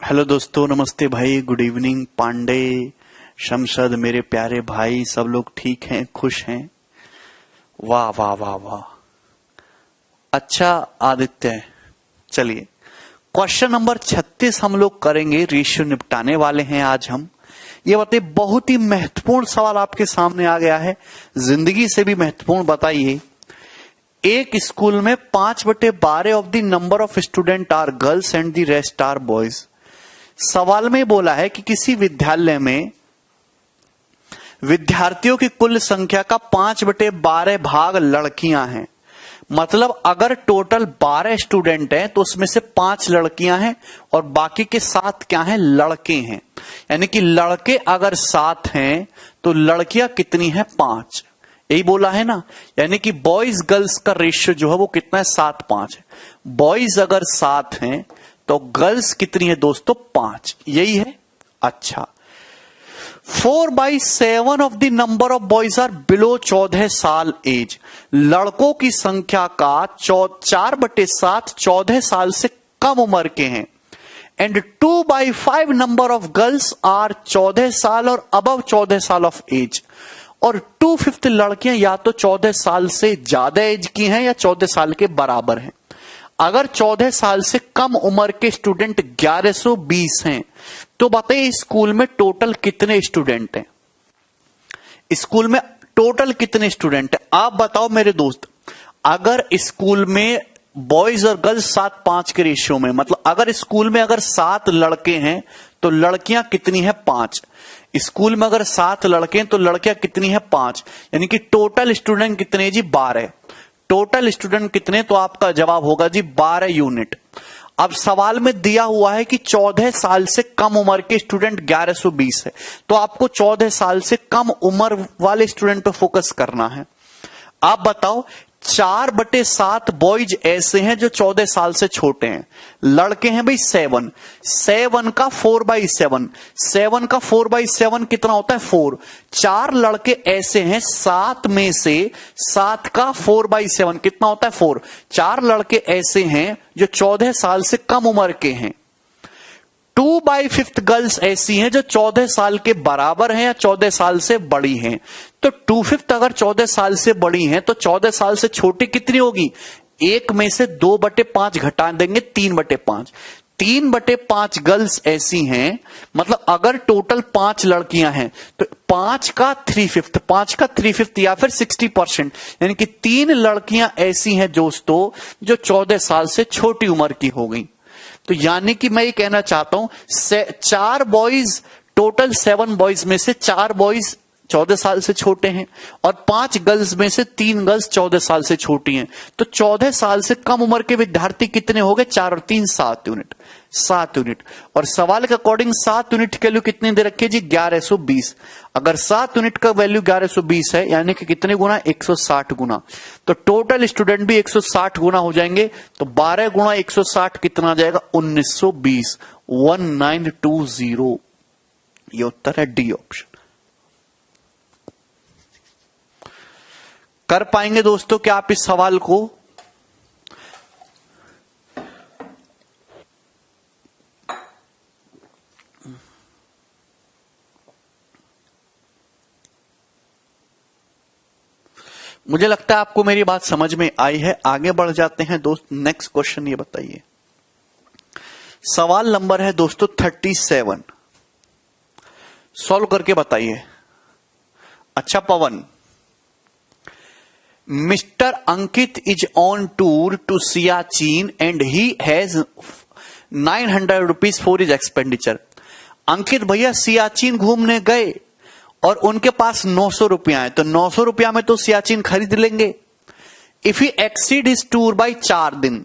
Hello दोस्तों, नमस्ते भाई, गुड इवनिंग। पांडे, शमशद, मेरे प्यारे भाई, सब लोग ठीक हैं, खुश हैं? वाह वाह वाह वाह, अच्छा आदित्य। चलिए, क्वेश्चन नंबर 36 हम लोग करेंगे, रेशियो निपटाने वाले हैं आज हम। ये बताइए, बहुत ही महत्वपूर्ण सवाल आपके सामने आ गया है, जिंदगी से भी महत्वपूर्ण। बताइए, एक स्कूल में 5/12 of the number of student are girls and the rest are boys. सवाल में बोला है कि किसी विद्यालय में विद्यार्थियों की कुल संख्या का 5/12 भाग लड़कियां हैं। मतलब अगर टोटल 12 स्टूडेंट हैं तो उसमें से 5 लड़कियां हैं और बाकी के 7 क्या हैं? लड़के हैं। यानी कि लड़के अगर 7 हैं तो लड़कियां कितनी हैं? 5। यही बोला है ना। यानी कि बॉयज गर्ल्स का रेशियो जो है वो कितना है? 7-5 है। बॉयज अगर 7 हैं तो गर्ल्स कितनी है दोस्तों? 5। यही है। अच्छा, 4/7 of the number of boys are below 14 साल एज। लड़कों की संख्या का 4/7 14 साल से कम उम्र के हैं। And 2/5 number of girls are 14 साल और अबव 14 साल ऑफ एज। और 2/5 लड़कियां या तो 14 साल से ज्यादा एज की हैं या 14 साल के बराबर हैं। अगर 14 साल से कम उम्र के स्टूडेंट 1120 हैं तो बताइए स्कूल में टोटल कितने स्टूडेंट हैं? स्कूल में टोटल कितने स्टूडेंट हैं? आप बताओ मेरे दोस्त। अगर स्कूल में बॉयज और गर्ल्स 7-5 के रेशियो में, मतलब अगर स्कूल में अगर 7 लड़के हैं तो लड़कियां कितनी है? 5। स्कूल में अगर 7 लड़के हैं तो लड़कियां कितनी है? 5। यानी कि टोटल स्टूडेंट कितने जी? 12। टोटल स्टूडेंट कितने? तो आपका जवाब होगा जी 12 यूनिट। अब सवाल में दिया हुआ है कि 14 साल से कम उम्र के स्टूडेंट 1120 है, तो आपको 14 साल से कम उम्र वाले स्टूडेंट पे फोकस करना है। आप बताओ, 4/7 बॉयज ऐसे हैं जो 14 साल से छोटे हैं। लड़के हैं भाई 7। 7 का 4/7, 7 का 4/7 कितना होता है? 4। 4 लड़के ऐसे हैं 7 में से, 7 का 4/7 कितना होता है? 4। 4 लड़के ऐसे हैं जो 14 साल से कम उम्र के हैं। 2/5 गर्ल्स ऐसी हैं जो 14 साल के बराबर हैं या 14 साल से बड़ी हैं। तो 2/5 अगर 14 साल से बड़ी हैं तो 14 साल से छोटी कितनी होगी? 1 में से 2/5 घटा देंगे, 3/5। 3/5 गर्ल्स ऐसी हैं, मतलब अगर टोटल 5 लड़कियां हैं तो 5 का 3/5 या फिर 60%, यानी कि 3 लड़कियां ऐसी हैं दोस्तों जो 14 साल से छोटी उम्र की हो गई। तो यानी कि मैं ये कहना चाहता हूं, 4 बॉयज, टोटल 7 बॉयज में से 4 बॉयज 14 साल से छोटे हैं और 5 गर्ल्स में से 3 गर्ल्स 14 साल से छोटी हैं। तो 14 साल से कम उम्र के विद्यार्थी कितने हो गए? 4 और 3 7 यूनिट। 7 यूनिट। और सवाल के अकॉर्डिंग 7 यूनिट की वैल्यू कितनी दे रखी है जी? 1120। अगर 7 यूनिट का वैल्यू 1120 है, यानी कि कितने गुना? 160 गुना। तो टोटल स्टूडेंट भी 160 गुना हो जाएंगे। तो 12 गुना 160 कितना आ जाएगा? 1920। 1920। ये उत्तर है डी ऑप्शन। कर पाएंगे दोस्तों क्या आप इस सवाल को? मुझे लगता है आपको मेरी बात समझ में आई है। आगे बढ़ जाते हैं दोस्त। नेक्स्ट क्वेश्चन ये बताइए। सवाल नंबर है दोस्तों 37। सॉल्व करके बताइए। अच्छा Pawan, mister Ankit is on tour to Siachen and he has 900 rupees for his expenditure. Ankit भैया सियाचिन घूमने गए और उनके पास 900 रुपया है, तो 900 रुपया में तो सियाचिन खरीद लेंगे। If he exceed his tour by 4 दिन।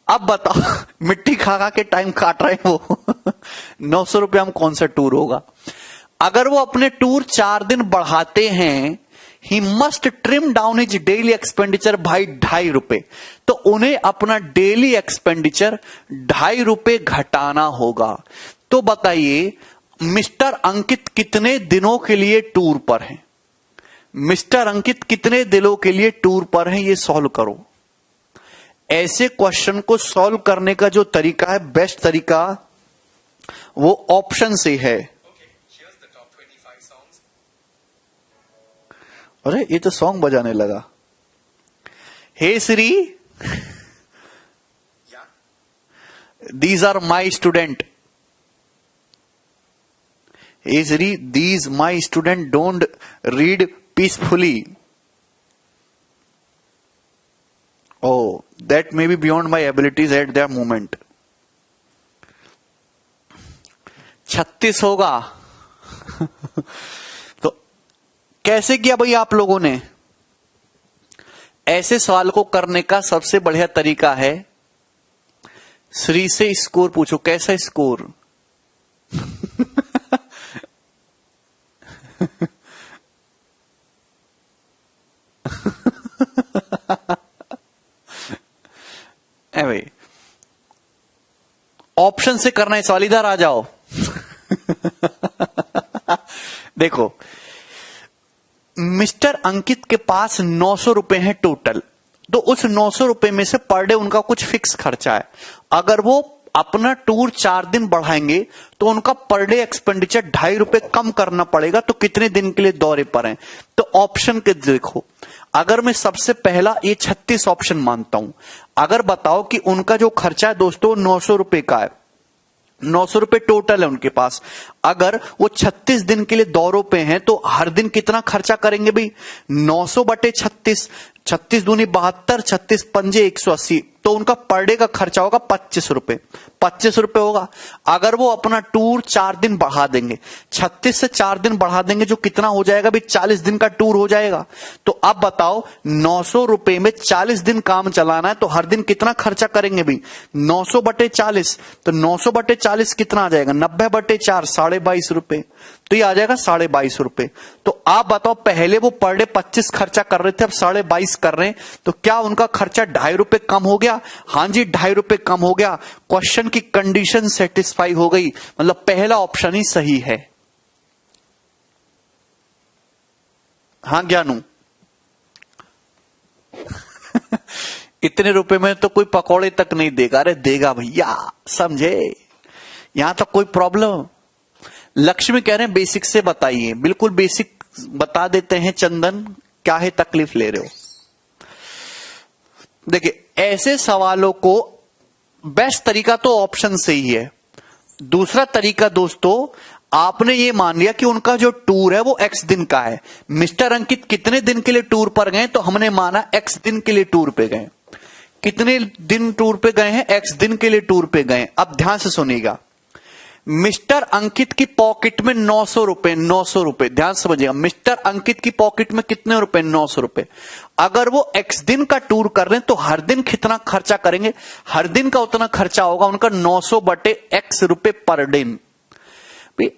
अब बताओ मिट्टी खा के टाइम काट रहे हैं वो 900 रुपया में कौन सा टूर होगा? अगर वो अपने टूर 4 दिन बढ़ाते हैं, he must trim down his daily expenditure by 2.5 रुपए। तो उन्हें अपना डेली एक्सपेंडिचर 2.5 रुपए घटाना होगा। तो बताइए मिस्टर अंकित कितने दिनों के लिए टूर पर हैं? मिस्टर अंकित कितने दिनों के लिए टूर पर हैं? ये सॉल्व करो। ऐसे क्वेश्चन को सॉल्व करने का जो तरीका है, बेस्ट तरीका वो ऑप्शन से है। अरे ये तो सॉन्ग बजाने लगा। Hey Siri, these are my student. Hey Siri, these my student don't read peacefully. Oh, that may be beyond my abilities at that moment. 36 होगा। तो कैसे किया भाई आप लोगों ने? ऐसे सवाल को करने का सबसे बढ़िया तरीका है श्री से स्कोर पूछो। कैसा स्कोर? भाई ऑप्शन से करना है सवाल, इधर आ जाओ। देखो, मिस्टर अंकित के पास 900 रुपए हैं टोटल, तो उस 900 रुपए में से पर डे उनका कुछ फिक्स खर्चा है। अगर वो अपना टूर 4 दिन बढ़ाएंगे तो उनका पर डे एक्सपेंडिचर 2.5 रुपए कम करना पड़ेगा। तो कितने दिन के लिए दौरे पर हैं? तो ऑप्शन के देखो, अगर मैं सबसे पहला ये 36 ऑप्शन मानता हूं, अगर बताओ कि उनका जो खर्चा है दोस्तों 900 रुपए का है, 900 रुपए टोटल है उनके पास। अगर वो 36 दिन के लिए दौरों पे हैं तो हर दिन कितना खर्चा करेंगे भाई? 900 बटे 36, 36 दूनी 72, 36 पंजे 180, तो उनका पर डे का खर्चा होगा 25 रुपए। 25 रुपए होगा। अगर वो अपना टूर 4 दिन बढ़ा देंगे, 36 से 4 दिन बढ़ा देंगे, जो कितना हो जाएगा भाई? 40 दिन का टूर हो जाएगा। तो अब बताओ 900 रुपए में 40 दिन काम चलाना है तो हर दिन कितना खर्चा करेंगे भाई? 900 बटे 40, तो 900 बटे 40 कितना आ जाएगा? 90 बटे 4, 22.5 रुपए। तो ये आ जाएगा 22.5 रुपए। तो आप बताओ, पहले वो पर डे 25 खर्चा कर रहे थे, अब 22.5 कर रहे हैं, तो क्या उनका खर्चा 2.5 रुपए कम हो गया? हां जी, 2.5 रुपए कम हो गया। क्वेश्चन की कंडीशन सेटिस्फाई हो गई, मतलब पहला ऑप्शन ही सही है। हां ज्ञानू, इतने रुपए में तो कोई पकौड़े तक नहीं देगा। अरे देगा भैया, समझे? यहां तक कोई प्रॉब्लम? लक्ष्मी कह रहे हैं बेसिक से बताइए। बिल्कुल बेसिक बता देते हैं चंदन, क्या है तकलीफ ले रहे हो? देखिए, ऐसे सवालों को बेस्ट तरीका तो ऑप्शन से ही है। दूसरा तरीका दोस्तों, आपने ये मान लिया कि उनका जो टूर है वो x दिन का है। मिस्टर अंकित कितने दिन के लिए टूर पर गए? तो हमने माना x दिन के लिए टूर पे गए। कितने दिन टूर पे गए हैं? x दिन के लिए टूर पे गए। अब ध्यान से सुनिएगा, मिस्टर अंकित की पॉकेट में 900 रुपए, 900 रुपए, ध्यान समझिएगा। मिस्टर अंकित की पॉकेट में कितने रुपए? 900 रुपए। अगर वो x दिन का टूर कर रहे हैं तो हर दिन कितना खर्चा करेंगे? हर दिन का उतना खर्चा होगा उनका 900 बटे x रुपए पर दिन।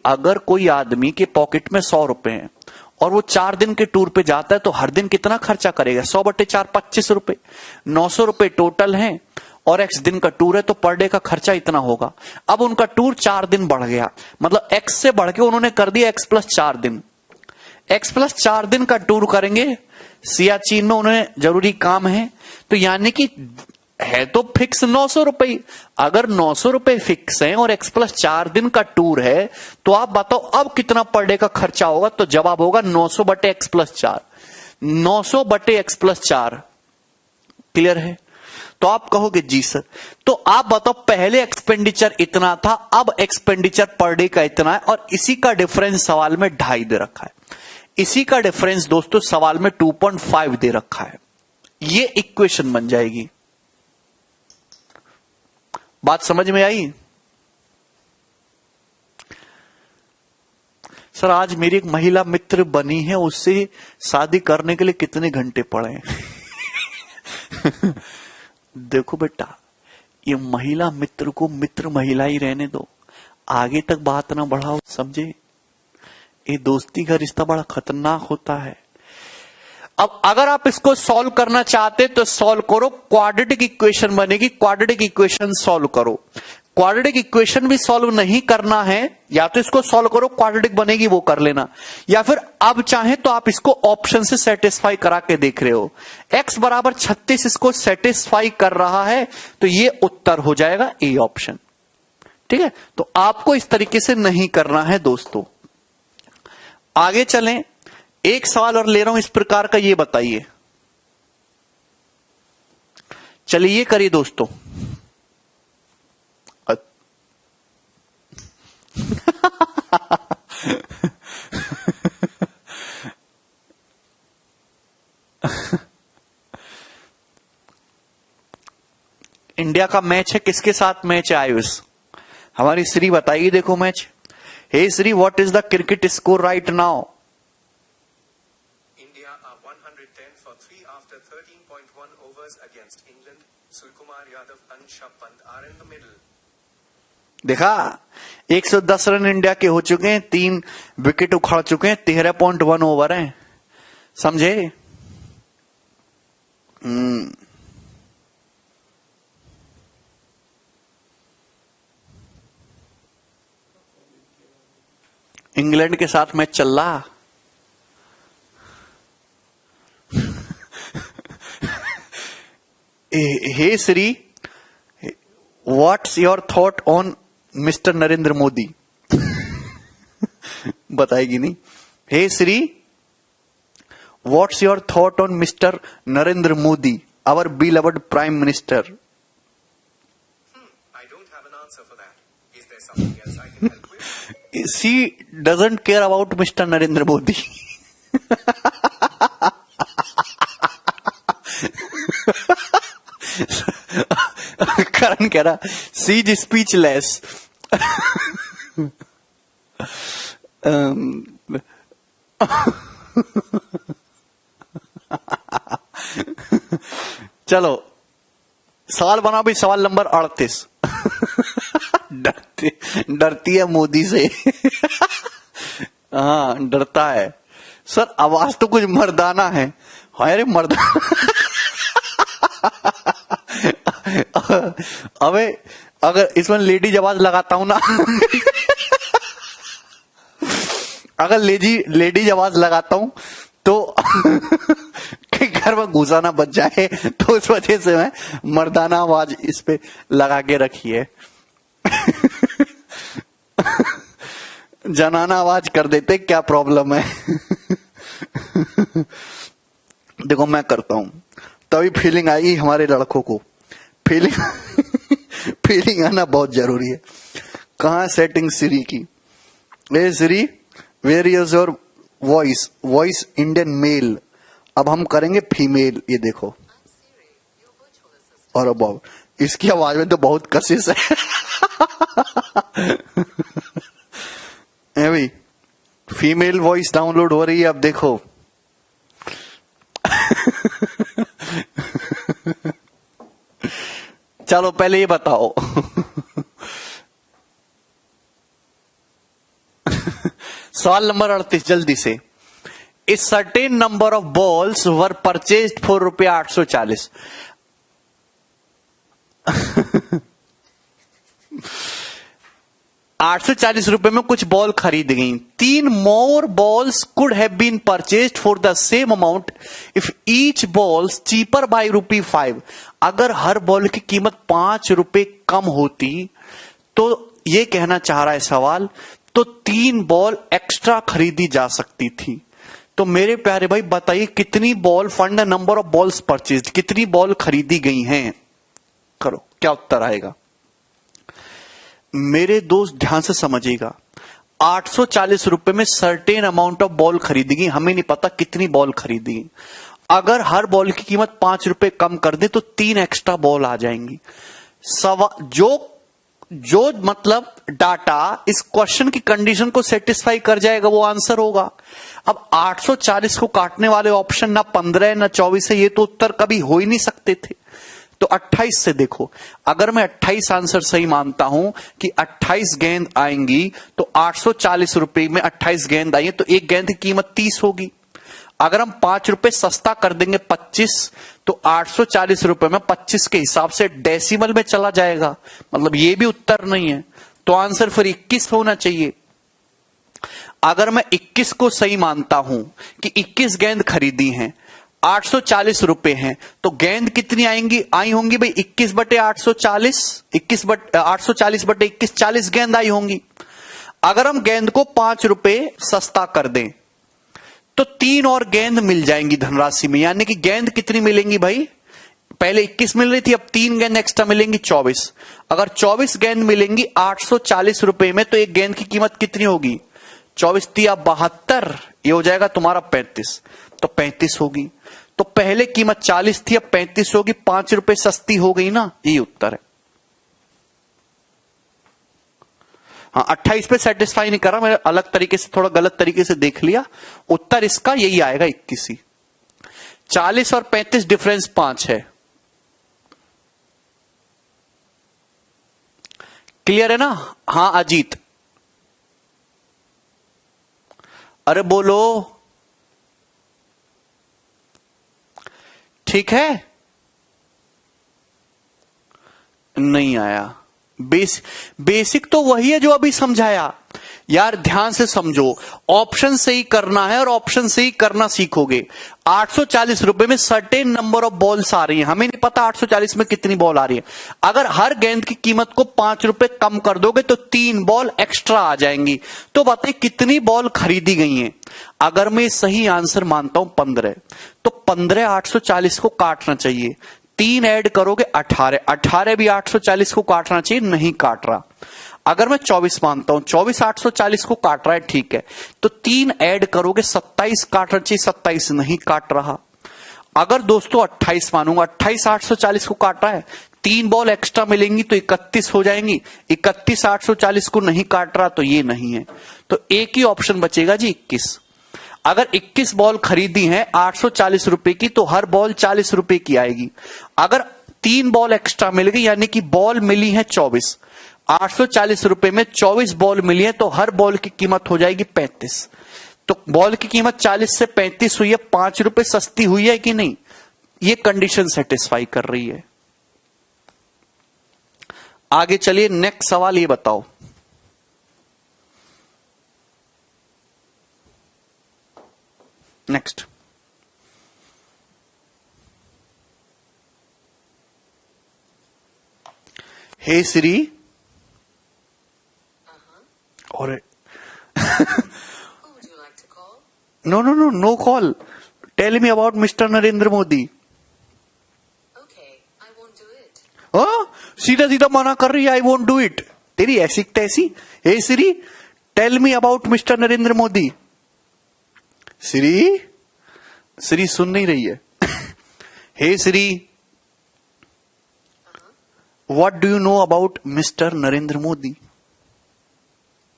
अगर कोई आदमी के पॉकेट में 100 रुपए हैं और वो 4 दिन के टूर पे जाता है तो हर दिन कितना खर्चा करेगा? 100 बटे 4, 25 रुपए। 900 रुपए टोटल हैं और x दिन का टूर है तो पर डे का खर्चा इतना होगा। अब उनका टूर 4 दिन बढ़ गया, मतलब x से बढ़ के उन्होंने कर दिया x प्लस 4 दिन। x प्लस 4 दिन का टूर करेंगे, सियाचिन में उन्हें जरूरी काम है, तो यानी कि है तो फिक्स 900 रुपए। अगर 900 रुपए फिक्स हैं और x प्लस 4 दिन का टूर है तो आप बताओ अब कितना पर डे का खर्चा होगा? तो जवाब होगा 900 बटे x प्लस 4। 900 बटे x प्लस 4। क्लियर है? तो आप कहोगे जी सर। तो आप बताओ, पहले एक्सपेंडिचर इतना था, अब एक्सपेंडिचर पर डे का इतना है, और इसी का डिफरेंस सवाल में 2.5 दे रखा है। इसी का डिफरेंस दोस्तों सवाल में 2.5 दे रखा है। ये इक्वेशन बन जाएगी। बात समझ में आई? सर आज मेरी एक महिला मित्र बनी है, उससे शादी करने के लिए कितने घंटे पड़े? देखो बेटा, ये महिला मित्र को मित्र महिला ही रहने दो, आगे तक बात ना बढ़ाओ, समझे? ये दोस्ती का रिश्ता बड़ा खतरनाक होता है। अब अगर आप इसको सॉल्व करना चाहते तो सॉल्व करो, क्वाड्रेटिक इक्वेशन बनेगी, क्वाड्रेटिक इक्वेशन सॉल्व करो। क्वाड्रेटिक इक्वेशन भी सॉल्व नहीं करना है, या तो इसको सॉल्व करो, क्वाड्रेटिक बनेगी वो कर लेना, या फिर अब चाहे तो आप इसको ऑप्शन से सेटिस्फाई करा के देख रहे हो। x बराबर 36 इसको सेटिस्फाई कर रहा है तो ये उत्तर हो जाएगा ए ऑप्शन। ठीक है, तो आपको इस तरीके से नहीं करना है दोस्तों। आगे चलें, एक सवाल और ले रहा हूं इस प्रकार का, ये बताइए। चलिए ये करिए दोस्तों। इंडिया का मैच है, किसके साथ मैच है आयुष? हमारी श्री बताइए, देखो match. Hey Siri, what is the cricket score right now? India are 110 for 3 after 13.1 overs against England. Surkumar Yadav and Rishabh Pant are in the middle. देखा, 110 रन इंडिया के हो चुके हैं, 3 विकेट उखाड़ चुके हैं, 13.1 ओवर हैं, समझे? इंग्लैंड के साथ मैच चल रहा। Hey Siri, what's your thought on mister Narendra Modi? बताएगी नहीं। Hey Siri, what's your thought on mister Narendra Modi, our beloved prime minister? I don't have an answer for that. Is there something else I can help with? She doesn't care about Mr. Narendra Modi. करण कह रहा, सी is speechless. चलो सवाल बना भी, सवाल number 38। डरती है मोदी से। हाँ डरता है सर, आवाज तो कुछ मर्दाना है। अरे मर्दाना। अबे अगर इसमें लेडीज आवाज लगाता हूं ना, अगर लेडीज आवाज लगाता हूं तो कि घर में घुसा ना बच जाए, तो उस वजह से मैं मर्दाना आवाज इस पे लगा के रखी है। जनाना आवाज कर देते, क्या प्रॉब्लम है? देखो मैं करता हूं, तभी फीलिंग आई हमारे लड़कों को। फीलिंग आना बहुत जरूरी है। कहां सेटिंग श्री की? Hey Siri, where is your voice Indian male. अब हम करेंगे फीमेल, ये देखो। और अब इसकी आवाज में तो बहुत कशिश है। भाई फीमेल वॉइस डाउनलोड हो रही है, अब देखो। चलो पहले ये बताओ। सवाल नंबर 38 जल्दी से। A certain number of balls were purchased for ₹840। ₹840 में कुछ बॉल खरीद गई। 3 more balls could have been purchased for the same amount if each balls cheaper by ₹5। अगर हर बॉल की कीमत ₹5 कम होती, तो ये कहना चाह रहा है सवाल, तो 3 बॉल एक्स्ट्रा खरीदी जा सकती थी। तो मेरे प्यारे भाई बताइए, कितनी ball, fund number of balls purchased, कितनी बॉल खरीदी गई हैं? करो, क्या उत्तर आएगा? मेरे दोस्त ध्यान से समझिएगा, ₹840 में सर्टेन अमाउंट ऑफ बॉल खरीदी गई, हमें नहीं पता कितनी बॉल खरीदी गई। अगर हर बॉल की कीमत ₹5 कम कर दे तो 3 एक्स्ट्रा बॉल आ जाएंगी। जो मतलब डाटा इस क्वेश्चन की कंडीशन को सेटिस्फाई कर जाएगा वो आंसर होगा। अब 840 को काटने वाले ऑप्शन ना 15 ना 24 है, ये तो उत्तर कभी हो ही नहीं सकते थे। तो 28 से देखो, अगर मैं 28 आंसर सही मानता हूं कि 28 गेंद आएंगी, तो ₹840 में 28 गेंद आई तो एक गेंद की कीमत 30 होगी। अगर हम ₹5 सस्ता कर देंगे 25, तो ₹840 में 25 के हिसाब से डेसिमल में चला जाएगा, मतलब ये भी उत्तर नहीं है। तो आंसर फिर 21 होना चाहिए। अगर मैं 21 को सही मानता हूं कि 21 गेंद खरीदी हैं, 840 रुपए हैं, तो गेंद कितनी आई होंगी भाई 21 बटे 840, 840 बटे 21, 40 गेंद आई होंगी। अगर हम गेंद को 5 रुपए सस्ता कर दें तो 3 और गेंद मिल जाएंगी धनराशि में, यानी कि गेंद कितनी मिलेंगी भाई, पहले 21 मिल रही थी, अब 3 गेंद एक्स्ट्रा मिलेंगी 24। अगर 24 गेंद मिलेंगी 840 रुपए में, तो एक गेंद की कीमत कितनी होगी, 24 तिया 72, ये हो जाएगा तुम्हारा 35, तो 35 होगी। तो पहले कीमत 40 थी, अब 35 होगी, 5 रुपए सस्ती हो गई ना, यही उत्तर है। हाँ, 28 पे सेटिस्फाई नहीं कर रहा, मैंने अलग तरीके से, थोड़ा गलत तरीके से देख लिया, उत्तर इसका यही आएगा 21 ही। 40 और 35 डिफरेंस 5 है। क्लियर है ना? हाँ अजीत, अरे बोलो, ठीक है, नहीं आया। बेसिक तो वही है जो अभी समझाया यार, ध्यान से समझो, ऑप्शन से ही करना है और ऑप्शन से ही करना सीखोगे। 840 रुपए में सर्टेन नंबर ऑफ बॉल्स आ रही हैं, हमें नहीं पता 840 में कितनी बॉल आ रही है। अगर हर गेंद की कीमत को 5 रुपए कम कर दोगे तो 3 बॉल एक्स्ट्रा आ जाएंगी। तो बताइए कितनी बॉल खरीदी गई हैं। अगर मैं सही आंसर मानता हूं 15, तो 15 840 को काटना चाहिए, 3 ऐड करोगे 18, 18 भी 840 को काटना चाहिए, नहीं काट रहा। अगर मैं 24 मानता हूं, 24 840 को काट रहा है, ठीक है, तो 3 ऐड करोगे 27 काटना चाहिए, 27 नहीं काट रहा। अगर दोस्तों 28 मानूंगा, 28 840 को काट रहा है, 3 बॉल एक्स्ट्रा मिलेंगी तो 31 हो जाएंगी, 31 840 को नहीं काट रहा, तो ये नहीं है, तो एक ही ऑप्शन बचेगा जी 21। अगर 21 बॉल खरीदी है 840 रुपए की, तो हर बॉल 40 रुपए की आएगी। अगर 3 बॉल एक्स्ट्रा मिल गई, यानी कि बॉल मिली है 24, 840 रुपए में 24 बॉल मिली है, तो हर बॉल की कीमत हो जाएगी 35। तो बॉल की कीमत 40 से 35 हुई है, 5 रुपए सस्ती हुई है कि नहीं, ये कंडीशन सेटिस्फाई कर रही है। आगे चलिए, नेक्स्ट सवाल ये बताओ, नेक्स्ट, हे श्री, और no call, tell me about mister Narendra Modi. सीधा सीधा मना कर रही है, आई वोंट डू इट, तेरी ऐसी तैसी। Hey Siri, tell me about mister Narendra Modi. Siri सुन नहीं रही है। Hey Siri, what do you know about mister Narendra Modi?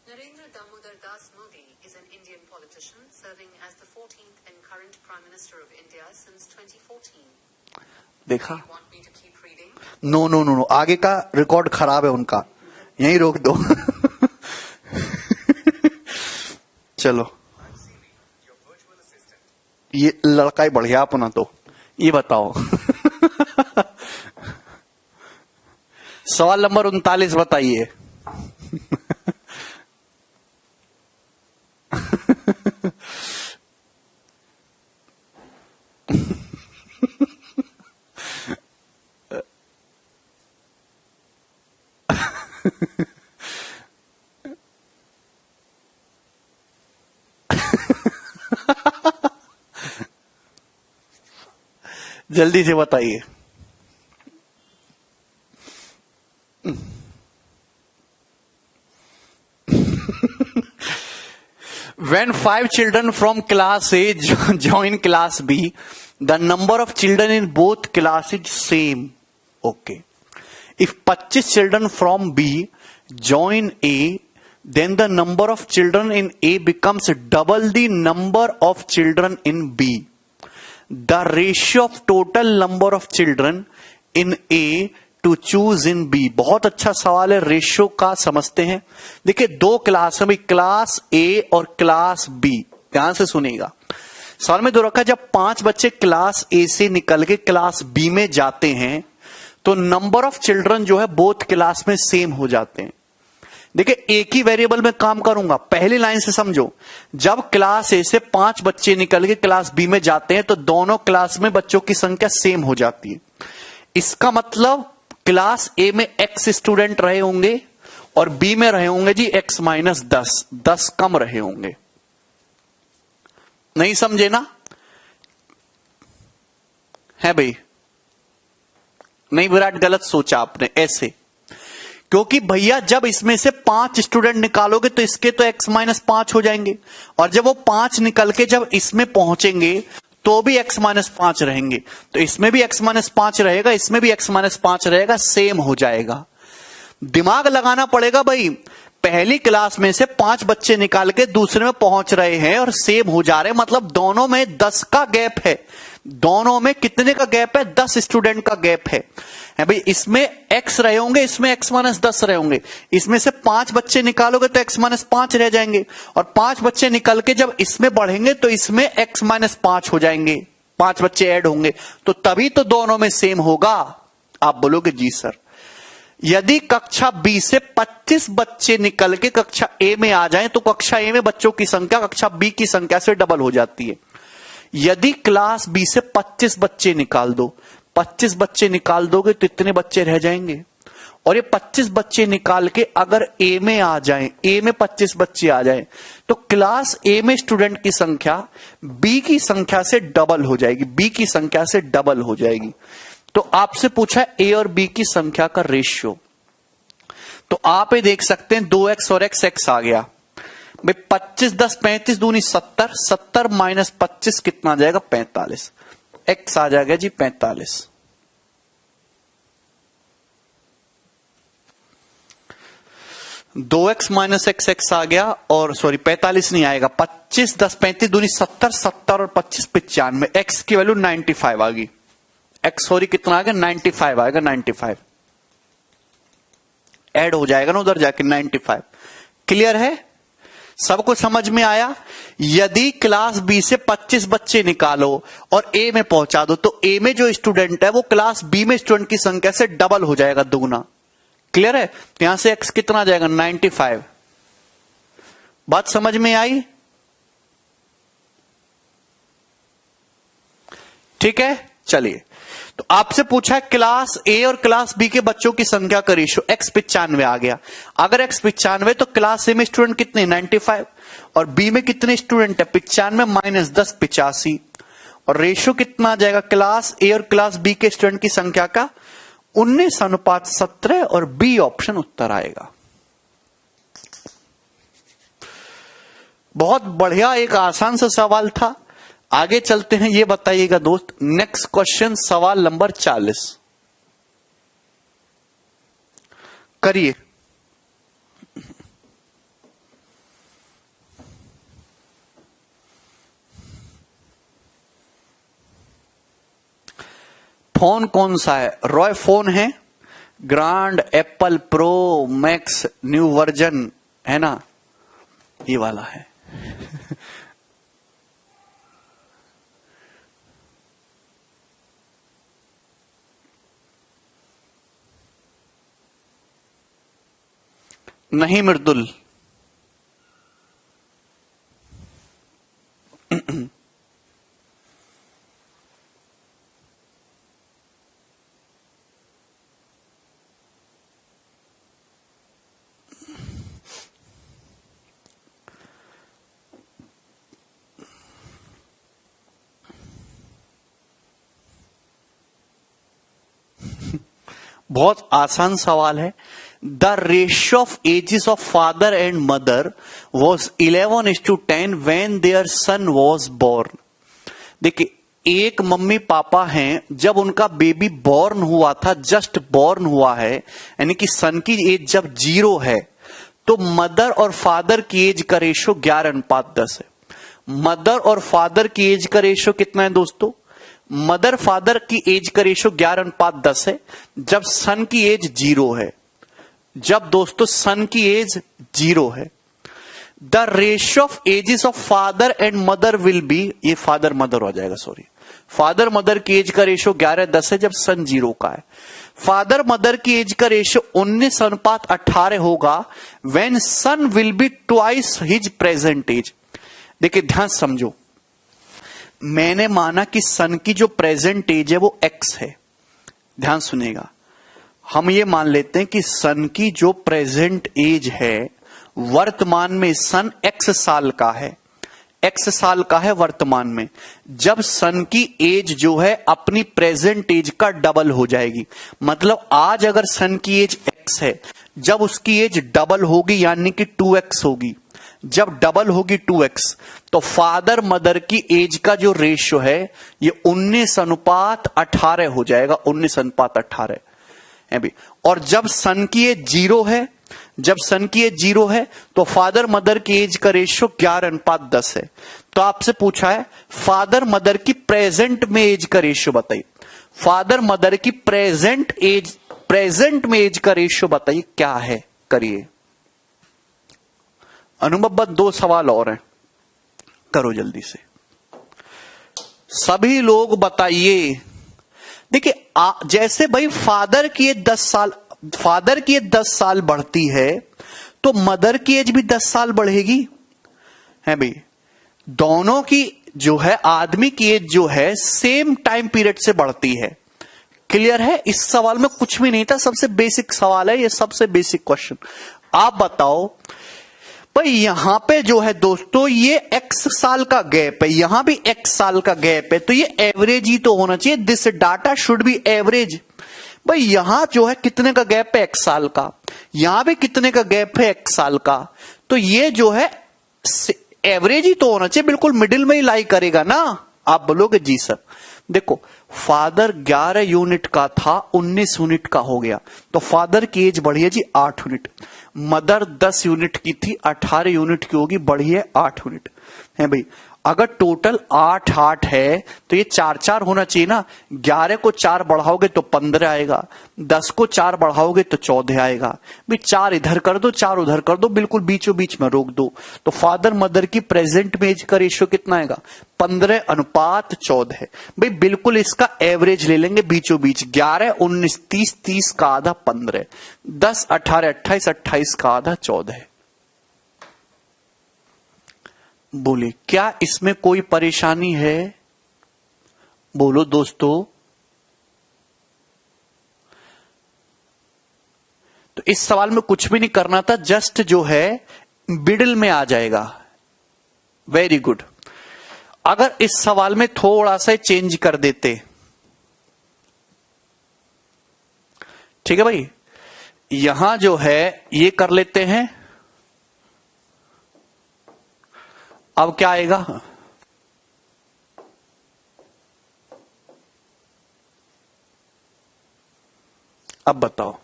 Narendra Damodar Das Modi is an Indian politician serving as the 14th and current Prime Minister of India since 2014. देखा? You want me to keep reading? No, आगे का record खराब है उनका, यहीं रोक दो। चलो, Your virtual assistant. ये लड़का ही बढ़िया अपना, तो ये बताओ। सवाल नंबर 39 बताइए। जल्दी से बताइए। When 5 children from class A join class B, the number of children in both classes is same. Okay. If 25 children from B join A, then the number of children in A becomes double the number of children in B. The ratio of total number of children in A to choose in B. बहुत अच्छा सवाल है, ratio का समझते हैं। देखिए, 2 class है भाई, क्लास A और क्लास B। ध्यान से सुनिएगा, सवाल में 2 रखा, जब 5 बच्चे क्लास A से निकल के क्लास B में जाते हैं, तो नंबर ऑफ चिल्ड्रन जो है बोथ क्लास में सेम हो जाते हैं। देखिए एक ही वेरिएबल में काम करूंगा, पहली लाइन से समझो। जब क्लास ए से 5 बच्चे निकल के क्लास बी में जाते हैं तो दोनों क्लास में बच्चों की संख्या सेम हो जाती है। इसका मतलब क्लास ए में x स्टूडेंट रहे होंगे और बी में रहे होंगे जी x माइनस 10 कम रहे होंगे। नहीं समझे ना? है भाई? नहीं विराट, गलत सोचा आपने ऐसे, क्योंकि भैया जब इसमें से 5 स्टूडेंट निकालोगे तो इसके तो x माइनस 5 हो जाएंगे, और जब वो 5 निकल के जब इसमें पहुंचेंगे तो भी x माइनस 5 रहेंगे, तो इसमें भी x माइनस 5 रहेगा, इसमें भी x माइनस 5 रहेगा, सेम हो जाएगा। दिमाग लगाना पड़ेगा भाई। पहली क्लास में से 5 बच्चे निकाल के दूसरे में पहुंच रहे हैं और सेम हो जा रहे हैं, मतलब दोनों में 10 का गैप है। दोनों में कितने का गैप है? 10 स्टूडेंट का गैप है भाई। इसमें x रहे होंगे, इसमें x माइनस 10 रहे होंगे। इसमें से 5 बच्चे निकालोगे तो x माइनस 5 रह जाएंगे, और 5 बच्चे निकल के जब इसमें बढ़ेंगे तो इसमें x माइनस 5 हो जाएंगे। 5 बच्चे ऐड होंगे तो तभी तो दोनों में सेम होगा। आप बोलोगे जी सर। यदि कक्षा बी से 25 बच्चे निकल के कक्षा ए में आ जाएं तो कक्षा ए में बच्चों की संख्या कक्षा बी की संख्या से डबल हो जाती है। यदि क्लास बी से 25 बच्चे निकाल दो, 25 बच्चे निकाल दोगे तो इतने बच्चे रह जाएंगे, और ये 25 बच्चे निकाल के अगर ए में आ जाएं, ए में 25 बच्चे आ जाएं तो क्लास ए में स्टूडेंट की संख्या बी की संख्या से डबल हो जाएगी, बी की संख्या से डबल हो जाएगी। तो आपसे पूछा ए और बी की संख्या का रेशियो, तो आप ये देख सकते हैं 2x और x आ गया भाई। 25 10 35 दूनी 70, 70 माइनस 25 कितना आ जाएगा? 45। x आ जाएगा जी 45। दो एक्स माइनस x आ गया, और सॉरी 45 नहीं आएगा, 25 10 35 दूनी 70, 70 और 25 95, x की वैल्यू 95 आ गई। x सॉरी कितना आ गया? 95 आएगा, 95 ऐड हो जाएगा ना उधर जाके 95। क्लियर है? सबको समझ में आया? यदि क्लास बी से 25 बच्चे निकालो और ए में पहुंचा दो तो ए में जो स्टूडेंट है वो क्लास बी में स्टूडेंट की संख्या से डबल हो जाएगा, दुगुना। क्लियर है? तो यहां से x कितना आ जाएगा? 95। बात समझ में आई? ठीक है, चलिए। तो आपसे पूछा है क्लास ए और क्लास बी के बच्चों की संख्या का रेशियो, x 95 आ गया। अगर x 95 तो क्लास ए में स्टूडेंट कितने? 95, और बी में कितने स्टूडेंट है? 95 माइनस 10 85, और रेशियो कितना आ जाएगा क्लास ए और क्लास बी के स्टूडेंट की संख्या का? 19:17, और बी ऑप्शन उत्तर आएगा। बहुत बढ़िया, एक आसान सा सवाल था। आगे चलते हैं, ये बताइएगा दोस्त, नेक्स्ट क्वेश्चन सवाल नंबर 40 करिए। फोन कौन सा है? रॉय फोन है, grand, Apple pro max new version है ना, ये वाला है। नहीं मृदुल, बहुत आसान सवाल है। The ratio of ages of father and mother was 11:10 when their son was born. देखिए, एक मम्मी पापा हैं, जब उनका बेबी बॉर्न हुआ था, जस्ट बॉर्न हुआ है, यानी कि सन की एज जब 0 है, तो मदर और फादर की एज का रेशियो 11:10 है। मदर और फादर की एज का रेशियो कितना है दोस्तों? मदर फादर की एज का रेशियो 11:10 है जब सन की एज 0 है। जब दोस्तों सन की एज 0 है, the ratio of ages of father and mother will be, ये फादर मदर हो जाएगा, सॉरी, फादर मदर की एज का रेशियो 11:10 है जब सन 0 का है। फादर मदर की एज का रेशियो 19:18 होगा when son will be twice his present age. देखिए ध्यान समझो, मैंने माना कि सन की जो प्रेजेंट एज है वो x है। ध्यान सुनेगा, हम ये मान लेते हैं कि सन की जो प्रेजेंट एज है, वर्तमान में सन x साल का है, x साल का है वर्तमान में। जब सन की एज जो है अपनी प्रेजेंट एज का डबल हो जाएगी, मतलब आज अगर सन की एज x है, जब उसकी एज डबल होगी यानी कि 2x होगी, जब डबल होगी 2x, तो फादर मदर की एज का जो रेशियो है ये 19:18 हो जाएगा, 19:18 है भी। और जब सन की एज 0 है, जब सन की एज 0 है तो फादर मदर की एज का रेशियो 11:10 है। तो आपसे पूछा है फादर मदर की प्रेजेंट में एज का रेशियो बताइए, फादर मदर की प्रेजेंट में एज का रेशियो बताइए क्या है, करिए। अनुभव 2 सवाल और हैं, करो जल्दी से सभी लोग बताइए। देखिए जैसे भाई फादर की एज 10 साल बढ़ती है तो मदर की एज भी 10 साल बढ़ेगी, है भाई। दोनों की जो है आदमी की एज जो है सेम टाइम पीरियड से बढ़ती है। क्लियर है, इस सवाल में कुछ भी नहीं था, सबसे बेसिक सवाल है ये, सबसे बेसिक क्वेश्चन। आप बताओ भाई यहां पे जो है दोस्तों ये x साल का गैप है, यहां भी x साल का गैप है, तो ये एवरेज ही तो होना चाहिए। This data should be average. भाई यहां जो है कितने का गैप है, x साल का, यहां भी कितने का गैप है, x साल का, तो ये जो है एवरेज ही तो होना चाहिए, बिल्कुल मिडिल में ही लाई करेगा ना। आप बोलोगे जी सर। देखो फादर 11 यूनिट का था, 19 यूनिट का हो गया, तो फादर की एज बढ़ी है जी 8 यूनिट। मदर 10 यूनिट की थी, 18 यूनिट की होगी, बढ़ी है 8 यूनिट, है भाई। अगर टोटल 8 है तो ये 4 होना चाहिए ना। 11 को 4 बढ़ाओगे तो 15 आएगा, 10 को 4 बढ़ाओगे तो 14 आएगा। भाई 4 इधर कर दो, 4 उधर कर दो, बिल्कुल बीचों बीच में रोक दो, तो फादर मदर की प्रेजेंट में एज का रेशियो कितना आएगा, 15:14 है। भाई बिल्कुल इसका एवरेज ले लेंगे बीचों बीच, 11, 19, 30, 30 का आधा 15, 10, 18, 28, 28 का आधा 14 है। बोले क्या इसमें कोई परेशानी है, बोलो दोस्तों। तो इस सवाल में कुछ भी नहीं करना था, जस्ट जो है मिडिल में आ जाएगा। Very good. अगर इस सवाल में थोड़ा सा चेंज कर देते, ठीक है भाई, यहां जो है ये कर लेते हैं, अब क्या आएगा, अब बताओ,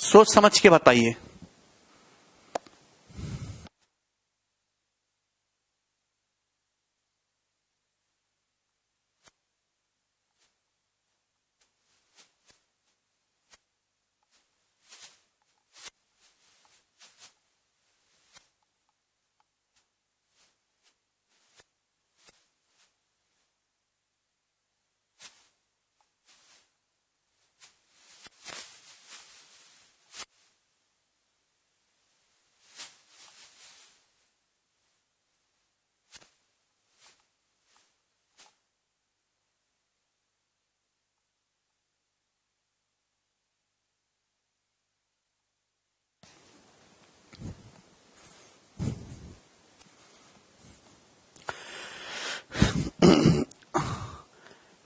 सोच समझ के बताइए।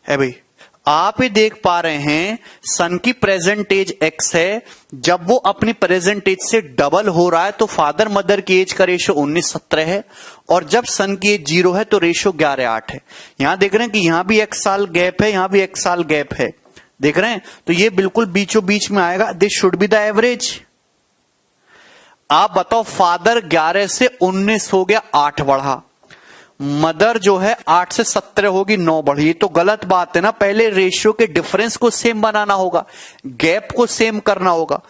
है भाई, आप ही देख पा रहे हैं सन की प्रेजेंट एज x है, जब वो अपनी प्रेजेंट एज से डबल हो रहा है तो फादर मदर की एज का रेशियो 19:17 है, और जब सन की एज 0 है तो रेशियो 11:8 है। यहां देख रहे हैं कि यहां भी x साल गैप है, यहां भी x साल गैप है, देख रहे हैं, तो ये बिल्कुल बीचों बीच में आएगा। This should be the average. आप बताओ फादर 11 से 19 हो गया, 8 बढ़ा, मदर जो है 8 से 17 होगी, 9 बढ़ी, तो गलत बात है ना। पहले रेशियो के डिफरेंस को सेम बनाना होगा, गैप को सेम करना होगा।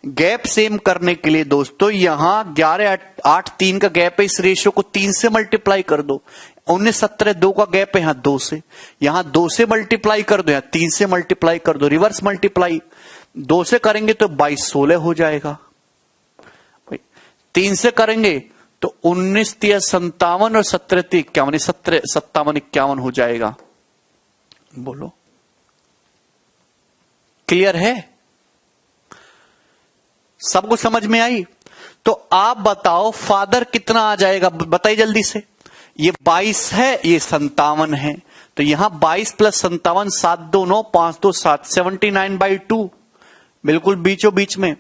गैप सेम करने के लिए दोस्तों यहां 11, 8, 3 का गैप है, इस रेशियो को 3 से मल्टीप्लाई कर दो, 19 17 2 का गैप है, यहां 2 से, यहां 2 से मल्टीप्लाई कर दो, यहां 3 से मल्टीप्लाई कर दो, रिवर्स मल्टीप्लाई 2 से करेंगे तो 22 16 हो जाएगा, 3 से करेंगे तो 19 3 57 और 17 3 51, 17 57 51 हो जाएगा। बोलो क्लियर है? सब कुछ समझ में आई? तो आप बताओ फादर कितना आ जाएगा, बताइए जल्दी से। ये 22 है, ये 57 है, तो यहां 22 प्लस 57 7 2 9 5 2 7 79/2 बिल्कुल बीचों बीच में।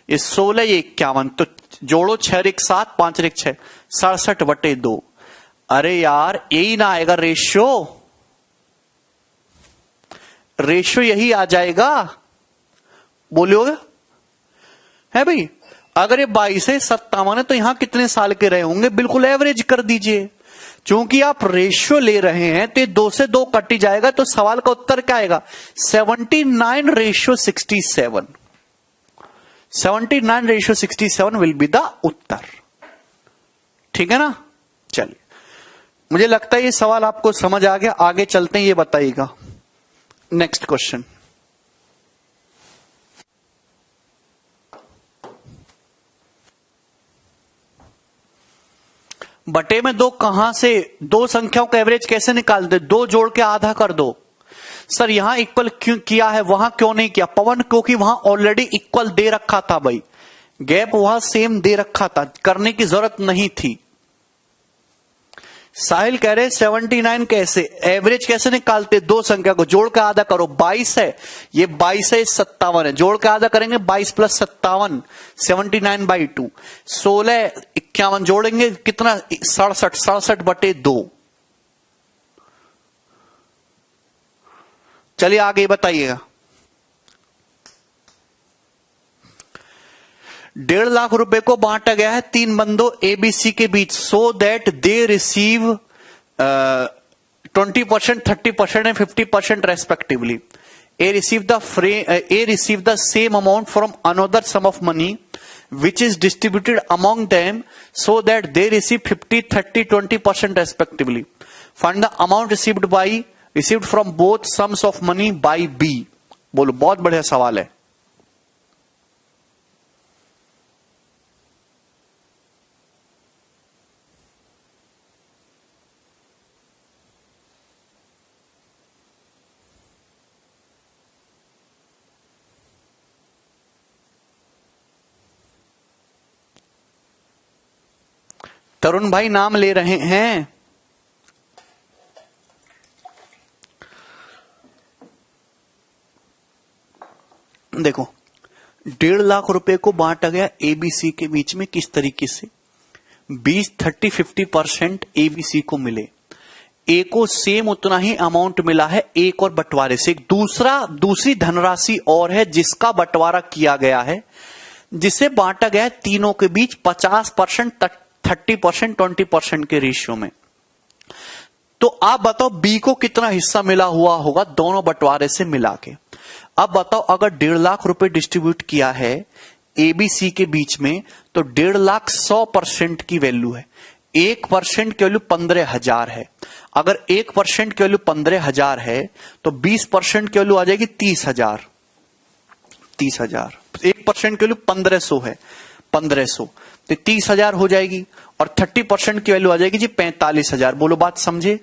ये 16 ये 51, तो जोड़ो 6 1 7 5 1 6 67/2। अरे यार यही ना आएगा रेशियो, रेशियो यही आ जाएगा, बोलोगे है भाई? अगर ये 22 है 57 है तो यहां कितने साल के रहे होंगे, बिल्कुल एवरेज कर दीजिए। चूंकि आप रेशियो ले रहे हैं तो 2 से 2 कट ही जाएगा, तो सवाल का उत्तर क्या आएगा? 79/67। 79/67 विल बी द उत्तर। ठीक है ना? चलिए, मुझे लगता है ये सवाल आपको समझ आ गया। आगे चलते हैं, ये बताइएगा नेक्स्ट क्वेश्चन। बटे में 2 कहां से, दो संख्याओं का एवरेज कैसे निकालते? 2 जोड़ के आधा कर दो। सर यहां इक्वल क्यों किया है, वहां क्यों नहीं किया? पवन, क्योंकि वहां ऑलरेडी इक्वल दे रखा था भाई, गैप वहां सेम दे रखा था, करने की जरूरत नहीं थी। साहिल कह रहे 79 कैसे, एवरेज कैसे निकालते? दो संख्या को जोड़ के आधा करो। 22 है, ये 22 है, 57 है, जोड़ के आधा करेंगे 22 प्लस 57 79/2। 16 51 जोड़ेंगे कितना? 67/2। चलिए आगे बताइएगा। 1.5 लाख रुपए को बांटा गया है 3 बंदों एबीसी के बीच, so that they receive 20%, 30% and 50% respectively. A receive the same amount from another sum of money which is distributed among them so that they receive 50, 30, 20% respectively. Find the amount received from both sums of money by B. बोलो, बहुत बढ़िया सवाल है। तरुण भाई नाम ले रहे हैं। देखो 1.5 लाख रुपए को बांटा गया एबीसी के बीच में, किस तरीके से? 20, 30, 50% एबीसी को मिले, ए को सेम उतना ही अमाउंट मिला है एक और बंटवारे से। दूसरी धनराशि और है जिसका बंटवारा किया गया है, जिसे बांटा गया है तीनों के बीच 50%, 30%, 20% के रेशियो में। तो आप बताओ बी को कितना हिस्सा मिला हुआ होगा दोनों बंटवारे से मिला के। अब बताओ अगर 1.5 लाख रुपए डिस्ट्रीब्यूट किया है एबीसी के बीच में, तो 1.5 लाख 100% की वैल्यू है। 1% की वैल्यू 15,000 है। अगर 1% की वैल्यू 15,000 है तो 20% की वैल्यू आ जाएगी 30,000। 30,000 1% की वैल्यू 1500 है, 1500 तो 30,000 हो जाएगी, और 30% की वैल्यू आ जाएगी जी 45,000। बोलो बात समझे?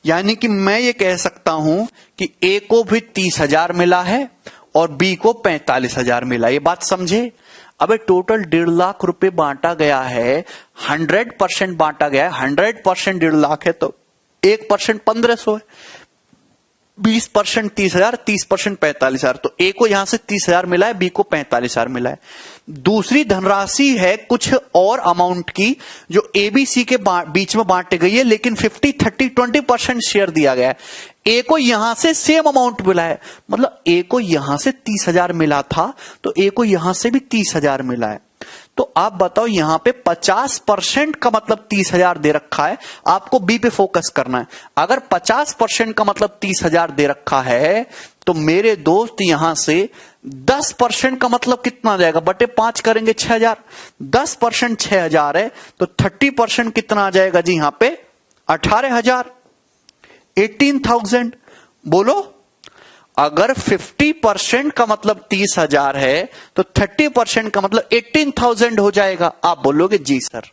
यानी कि मैं ये कह सकता हूं कि ए को भी 30,000 मिला है और बी को 45,000 मिला। ये बात समझे? अब टोटल 1.5 लाख रुपए बांटा गया है, 100% बांटा गया है। 100% 1.5 लाख है तो 1% 1500 है, 20% 30,000, 30% 45,000। तो ए को यहां से 30,000 मिला है, बी को 45,000 मिला है। दूसरी धनराशि है कुछ और अमाउंट की जो एबीसी के बीच में बांटी गई है, लेकिन 50, 30, 20% शेयर दिया गया है। ए को यहां से सेम अमाउंट मिला है, मतलब ए को यहां से 30,000 मिला था तो ए को यहां से भी 30,000 मिला है। तो आप बताओ यहां पे 50% का मतलब 30,000 दे रखा है, आपको बी पे फोकस करना है। अगर 50% का मतलब 30,000 दे रखा है तो मेरे दोस्त यहां से 10% का मतलब कितना जाएगा? बटे 5 करेंगे 6,000। 10% 6,000 है तो 30% कितना आ जाएगा जी? यहां पे 18,000, 18,000। बोलो, अगर 50% का मतलब 30,000 है तो 30% का मतलब 18,000 हो जाएगा। आप बोलोगे जी सर।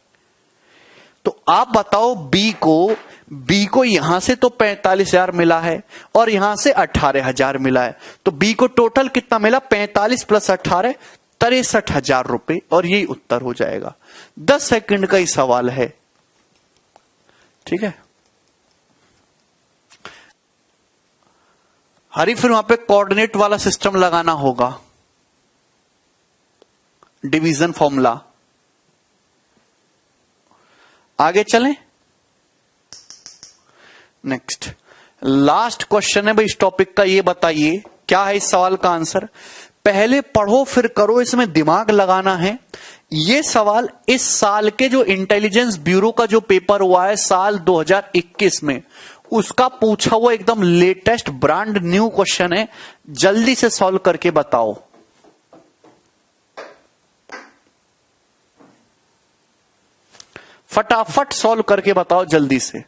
तो आप बताओ, बी को यहां से तो 45,000 मिला है और यहां से 18,000 मिला है, तो बी को टोटल कितना मिला? 45 प्लस 18, 63,000 रुपए। और यही उत्तर हो जाएगा। 10 सेकंड का ही सवाल है, ठीक है। हरी, फिर वहां पे कोऑर्डिनेट वाला सिस्टम लगाना होगा, डिवीजन फॉर्मूला। आगे चलें। नेक्स्ट लास्ट क्वेश्चन है भाई इस टॉपिक का। ये बताइए क्या है इस सवाल का आंसर। पहले पढ़ो फिर करो, इसमें दिमाग लगाना है। ये सवाल इस साल के जो इंटेलिजेंस ब्यूरो का जो पेपर हुआ है साल 2021 में, उसका पूछा हुआ एकदम लेटेस्ट ब्रांड न्यू क्वेश्चन है। जल्दी से सॉल्व करके बताओ। फटाफट सॉल्व करके बताओ जल्दी से।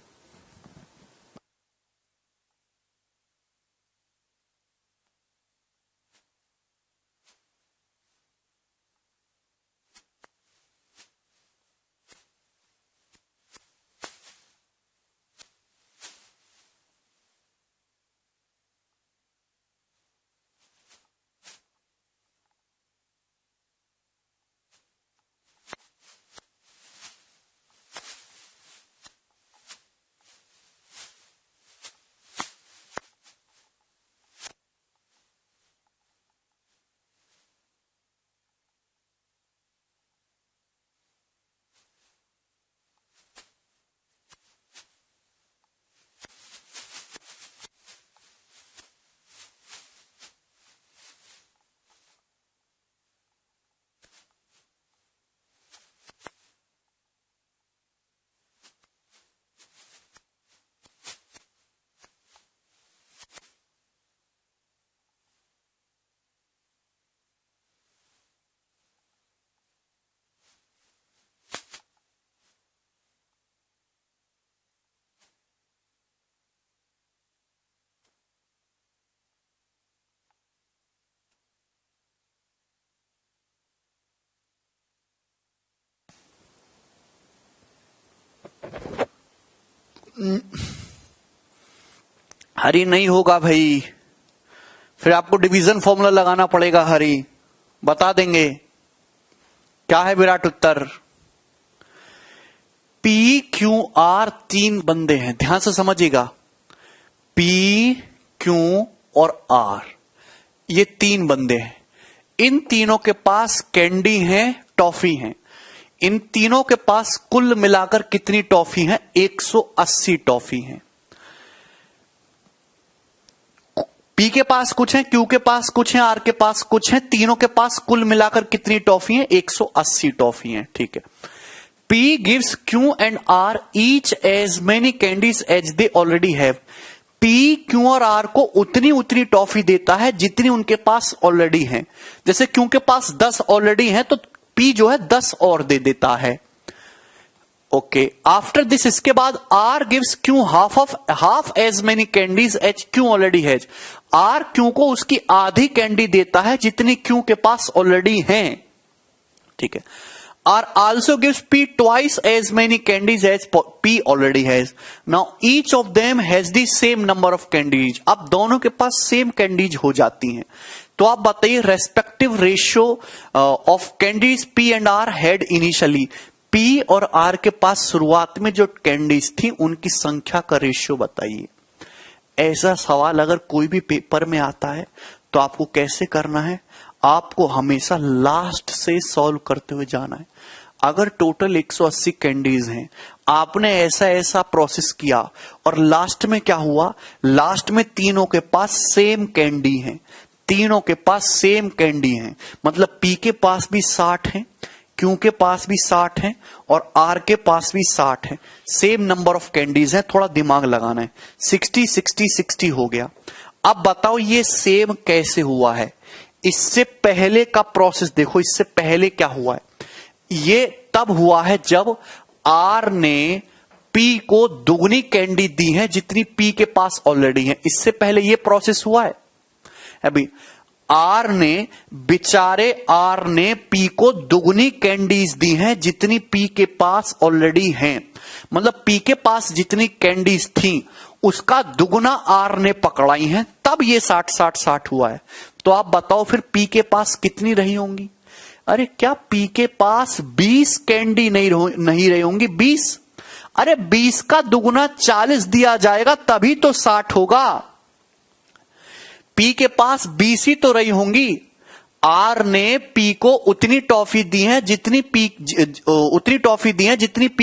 हरी, नहीं होगा भाई, फिर आपको डिवीजन फॉर्मूला लगाना पड़ेगा। हरी, बता देंगे क्या है विराट उत्तर। पी क्यू आर तीन बंदे हैं, ध्यान से समझिएगा। पी क्यू और आर, ये तीन बंदे हैं। इन तीनों के पास कैंडी है, टॉफी है। इन तीनों के पास कुल मिलाकर कितनी टॉफी है? 180 टॉफी है। पी के पास कुछ है, क्यू के पास कुछ है, आर के पास कुछ है। तीनों के पास कुल मिलाकर कितनी टॉफी है? 180 टॉफी है, ठीक है। P gives Q and R each as many candies as they already have. P Q और आर को उतनी टॉफी देता है जितनी उनके पास ऑलरेडी है। जैसे क्यू के पास 10 ऑलरेडी है तो पी जो है 10 और दे देता है। ओके, आफ्टर दिस, इसके बाद R gives Q half as many candies as Q already has. R Q को उसकी आधी कैंडी देता है जितनी क्यू के पास ऑलरेडी है, ठीक है। R also gives P twice as many candies as P already has. Now each of them has the same number of candies. अब दोनों के पास सेम कैंडीज हो जाती हैं, तो आप बताइए respective ratio of candies P and R had initially. P और आर के पास शुरुआत में जो कैंडीज थी उनकी संख्या का रेशियो बताइए। ऐसा सवाल अगर कोई भी पेपर में आता है तो आपको कैसे करना है? आपको हमेशा लास्ट से सॉल्व करते हुए जाना है। अगर टोटल 180 कैंडीज हैं, आपने ऐसा प्रोसेस किया और लास्ट में क्या हुआ? लास्ट में तीनों के पास सेम कैंडी है। तीनों के पास सेम कैंडी है, मतलब पी के पास भी 60 है, क्यू के पास भी 60 है और आर के पास भी 60 है। सेम नंबर ऑफ कैंडीज है, थोड़ा दिमाग लगाना है। 60 60 60 हो गया। अब बताओ ये सेम कैसे हुआ है? इससे पहले का प्रोसेस देखो, इससे पहले क्या हुआ है? ये तब हुआ है जब आर ने पी को दुगनी कैंडी दी है जितनी पी के पास ऑलरेडी है। इससे पहले यह प्रोसेस हुआ है अभी। बेचारे आर ने पी को दुगनी कैंडीज दी हैं जितनी पी के पास ऑलरेडी हैं। मतलब पी के पास जितनी कैंडीज थी उसका दुगना आर ने पकड़ाई हैं, तब ये 60-60-60 हुआ है। तो आप बताओ फिर पी के पास कितनी रही होंगी? अरे क्या पी के पास 20 कैंडी नहीं रही होंगी? 20? अरे 20 का दुगना 40 दिया जाएगा तभी तो 60 होगा। पी के पास 20 ही तो रही होंगी। आर ने पी को उतनी टॉफी दी है जितनी पी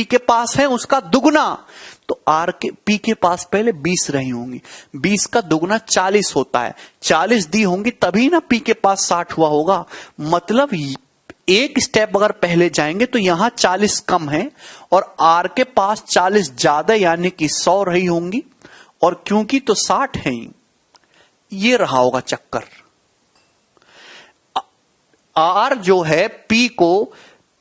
के पास है उसका दुगना। तो पी के पास पहले 20 रही होंगी, 20 का दुगना 40 होता है, 40 दी होंगी तभी ना पी के पास 60 हुआ होगा। मतलब एक स्टेप अगर पहले जाएंगे तो यहां 40 कम है और आर के पास 40 ज्यादा यानी कि 100 रही होंगी, और क्योंकि तो 60 है ही, ये रहा होगा चक्कर। आर जो है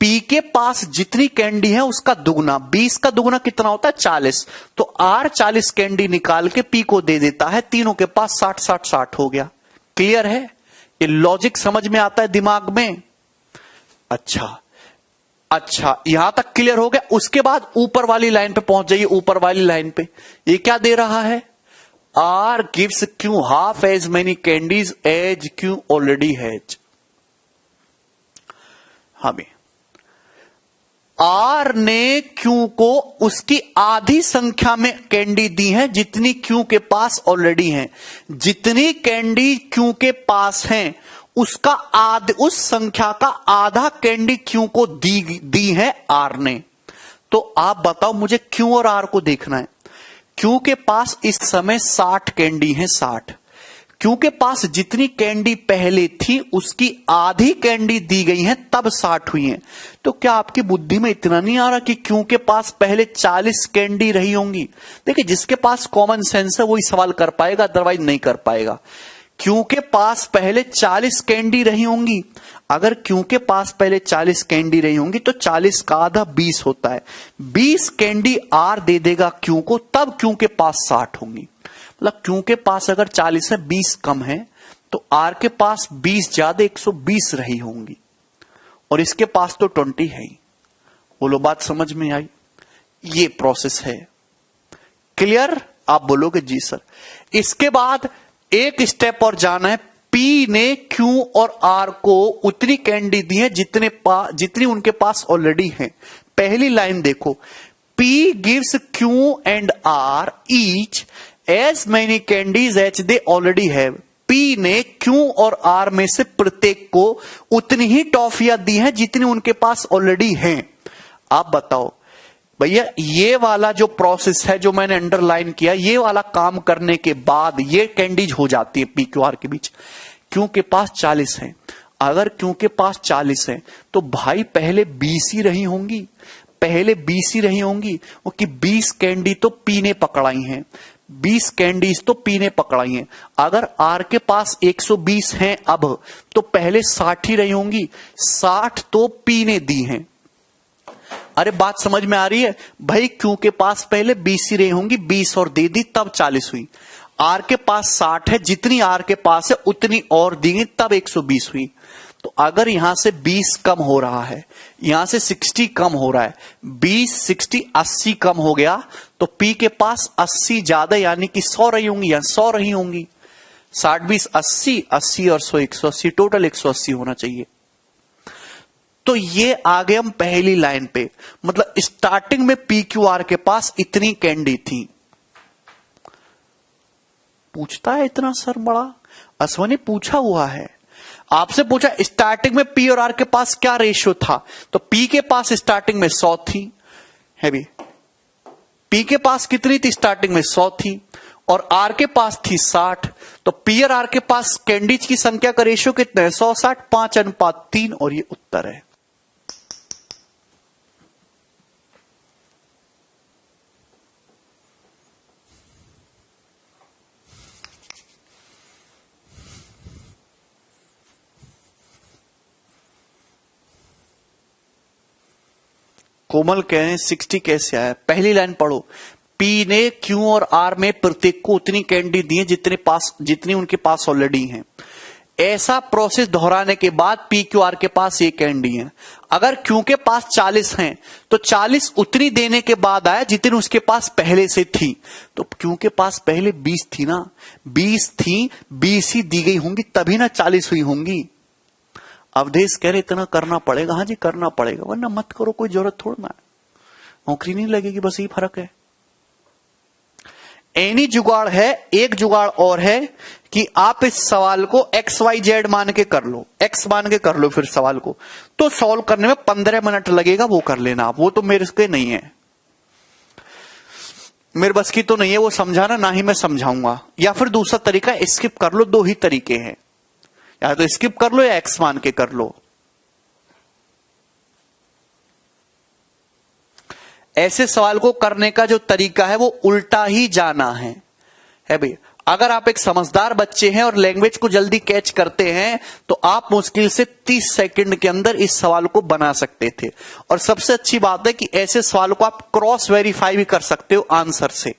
पी के पास जितनी कैंडी है उसका दुगना, 20 का दुगना कितना होता है? 40। तो आर 40 कैंडी निकाल के पी को दे देता है, तीनों के पास 60-60-60 हो गया। क्लियर है? ये लॉजिक समझ में आता है दिमाग में? अच्छा, यहां तक क्लियर हो गया। उसके बाद ऊपर वाली लाइन पे पहुंच जाइए। ऊपर वाली लाइन पे ये क्या दे रहा है? R gives Q half as many candies as Q already has. हमें आर ने क्यू को उसकी आधी संख्या में कैंडी दी है जितनी क्यू के पास ऑलरेडी है। जितनी कैंडी क्यू के पास है उसका उस संख्या का आधा कैंडी क्यू को दी है आर ने। तो आप बताओ, मुझे क्यू और आर को देखना है। क्यू के पास इस समय 60 कैंडी है, 60। क्यू के पास जितनी कैंडी पहले थी उसकी आधी कैंडी दी गई है तब 60 हुई है। तो क्या आपकी बुद्धि में इतना नहीं आ रहा कि क्यू के पास पहले 40 कैंडी रही होंगी? देखिए, जिसके पास कॉमन सेंस है वही सवाल कर पाएगा, अदरवाइज नहीं कर पाएगा। क्यू के पास पहले 40 कैंडी रही होंगी। अगर क्यू के पास पहले 40 कैंडी रही होंगी तो 40 का आधा 20 होता है। 20 कैंडी आर दे देगा क्यू को, तब क्यू के पास 60 होंगी। मतलब क्यू के पास अगर 40 है, 20 कम है, तो आर के पास 20 ज्यादा 120 रही होंगी, और इसके पास तो 20 है ही। बोलो, बात समझ में आई? ये प्रोसेस है। क्लियर? आप बोलोगे जी सर। इसके बाद एक स्टेप और जाना है। पी ने क्यू और आर को उतनी कैंडी दी है जितनी उनके पास ऑलरेडी है। पहली लाइन देखो, P gives Q and R each as many candies as they already have. P ने क्यू और आर में से प्रत्येक को उतनी ही टॉफियां दी हैं जितनी उनके पास ऑलरेडी हैं। आप बताओ भैया, ये वाला जो प्रोसेस है जो मैंने अंडरलाइन किया, ये वाला काम करने के बाद ये कैंडीज हो जाती है पी क्यू आर के बीच। क्यू के पास 40 है। अगर क्यू के पास 40 है तो भाई पहले 20 ही रही होंगी, पहले 20 ही रही होंगी, क्योंकि 20 कैंडी तो पी ने पकड़ाई हैं, 20 कैंडीज तो पी ने पकड़ाई हैं। अगर आर के पास 120 हैं अब, तो पहले 60 ही रही होंगी, 60 तो पी ने दी हैं। अरे बात समझ में आ रही है भाई? क्यू के पास पहले 20 ही रही होंगी, 20 और दे दी तब 40 हुई। आर के पास 60 है, जितनी आर के पास है उतनी और दी गई तब 120 हुई। तो अगर यहां से 20 कम हो रहा है, यहां से 60 कम हो रहा है, 20 60 80 कम हो गया, तो पी के पास 80 ज्यादा यानी कि 100 रही होंगी या 100 रही होंगी। 60 20 80, 80 और 100 180, टोटल 180 होना चाहिए। तो ये आ गए हम पहली लाइन पे। मतलब स्टार्टिंग में पी क्यू आर के पास इतनी कैंडी थी। पूछता है इतना सर बड़ा? अश्वनी पूछा हुआ है, आपसे पूछा स्टार्टिंग में पी और आर के पास क्या रेशियो था? तो पी के पास स्टार्टिंग में 100 थी, है भी। पी के पास कितनी थी स्टार्टिंग में? 100 थी, और आर के पास थी 60। तो पी और आर के पास कैंडीज की संख्या का रेशियो कितना है? 100 60, 5:3, और ये उत्तर है। कोमल कह रहे हैं 60 कैसे आया? पहली लाइन पढ़ो। पी ने क्यू और आर में प्रत्येक को उतनी कैंडी दी है जितनी उनके पास ऑलरेडी हैं। ऐसा प्रोसेस दोहराने के बाद पी क्यू आर के पास ये कैंडी है। अगर क्यू के पास 40 हैं तो 40 उतनी देने के बाद आया जितनी उसके पास पहले से थी। तो क्यू के पास पहले 20 थी ना, 20 थी, 20 ही दी गई होंगी तभी ना 40 हुई होंगी। अवधेश कह रहे इतना करना पड़ेगा। हाँ जी करना पड़ेगा, वरना मत करो, कोई जरूरत थोड़ा ना है, नौकरी नहीं लगेगी, बस यही फर्क है। एनी जुगाड़ है, एक जुगाड़ और है कि आप इस सवाल को XYZ मान के कर लो, X मान के कर लो फिर सवाल को, तो सॉल्व करने में 15 मिनट लगेगा, वो कर लेना आप। वो तो मेरे से नहीं है, मेरे बस की तो नहीं है वो समझाना, ना ही मैं समझाऊंगा। या फिर दूसरा तरीका स्किप कर लो, 2 ही तरीके हैं, या तो स्किप कर लो या X मान के कर लो। ऐसे सवाल को करने का जो तरीका है वो उल्टा ही जाना है भाई। अगर आप एक समझदार बच्चे हैं और लैंग्वेज को जल्दी कैच करते हैं तो आप मुश्किल से 30 सेकंड के अंदर इस सवाल को बना सकते थे। और सबसे अच्छी बात है कि ऐसे सवाल को आप क्रॉस वेरीफाई भी कर सकते हो आंसर से,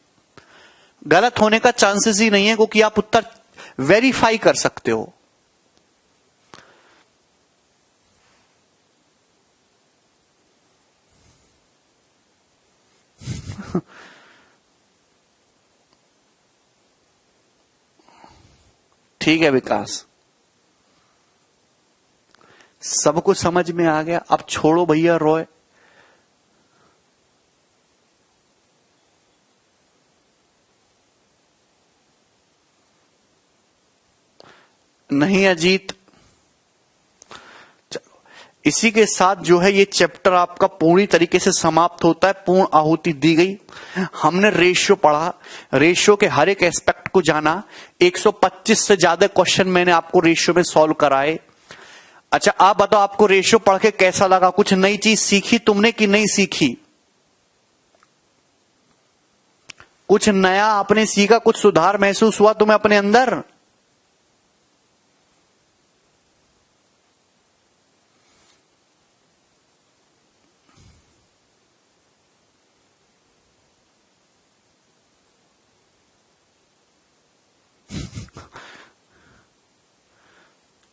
गलत होने का चांसेस ही नहीं है क्योंकि आप उत्तर वेरीफाई कर सकते हो। ठीक है विकास, सब कुछ समझ में आ गया। अब छोड़ो भैया रोए। नहीं अजीत, इसी के साथ जो है ये चैप्टर आपका पूरी तरीके से समाप्त होता है। पूर्ण आहुति दी गई, हमने रेशियो पढ़ा, रेशियो के हर एक एस्पेक्ट को जाना। 125 से ज्यादा क्वेश्चन मैंने आपको रेशियो में सॉल्व कराए। अच्छा आप बताओ, आपको रेशियो पढ़ के कैसा लगा? कुछ नई चीज सीखी तुमने कि नहीं सीखी? कुछ नया आपने सीखा, कुछ सुधार महसूस हुआ तुम्हें अपने अंदर?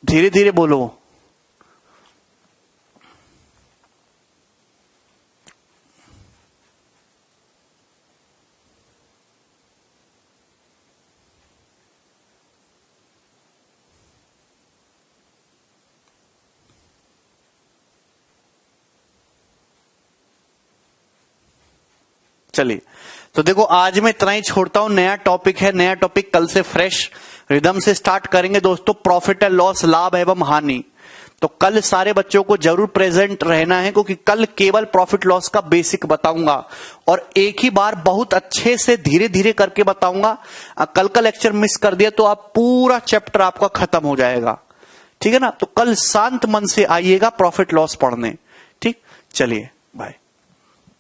धीरे धीरे बोलो। चलिए तो देखो आज मैं इतना ही छोड़ता हूं। नया टॉपिक है, नया टॉपिक कल से फ्रेश रिदम से स्टार्ट करेंगे दोस्तों। प्रॉफिट एंड लॉस, लाभ एवं हानि। तो कल सारे बच्चों को जरूर प्रेजेंट रहना है क्योंकि कल केवल प्रॉफिट लॉस का बेसिक बताऊंगा और एक ही बार बहुत अच्छे से धीरे धीरे करके बताऊंगा। कल का लेक्चर मिस कर दिया तो आप पूरा चैप्टर आपका खत्म हो जाएगा, ठीक है ना। तो कल शांत मन से आइएगा प्रॉफिट लॉस पढ़ने, ठीक। चलिए बाय।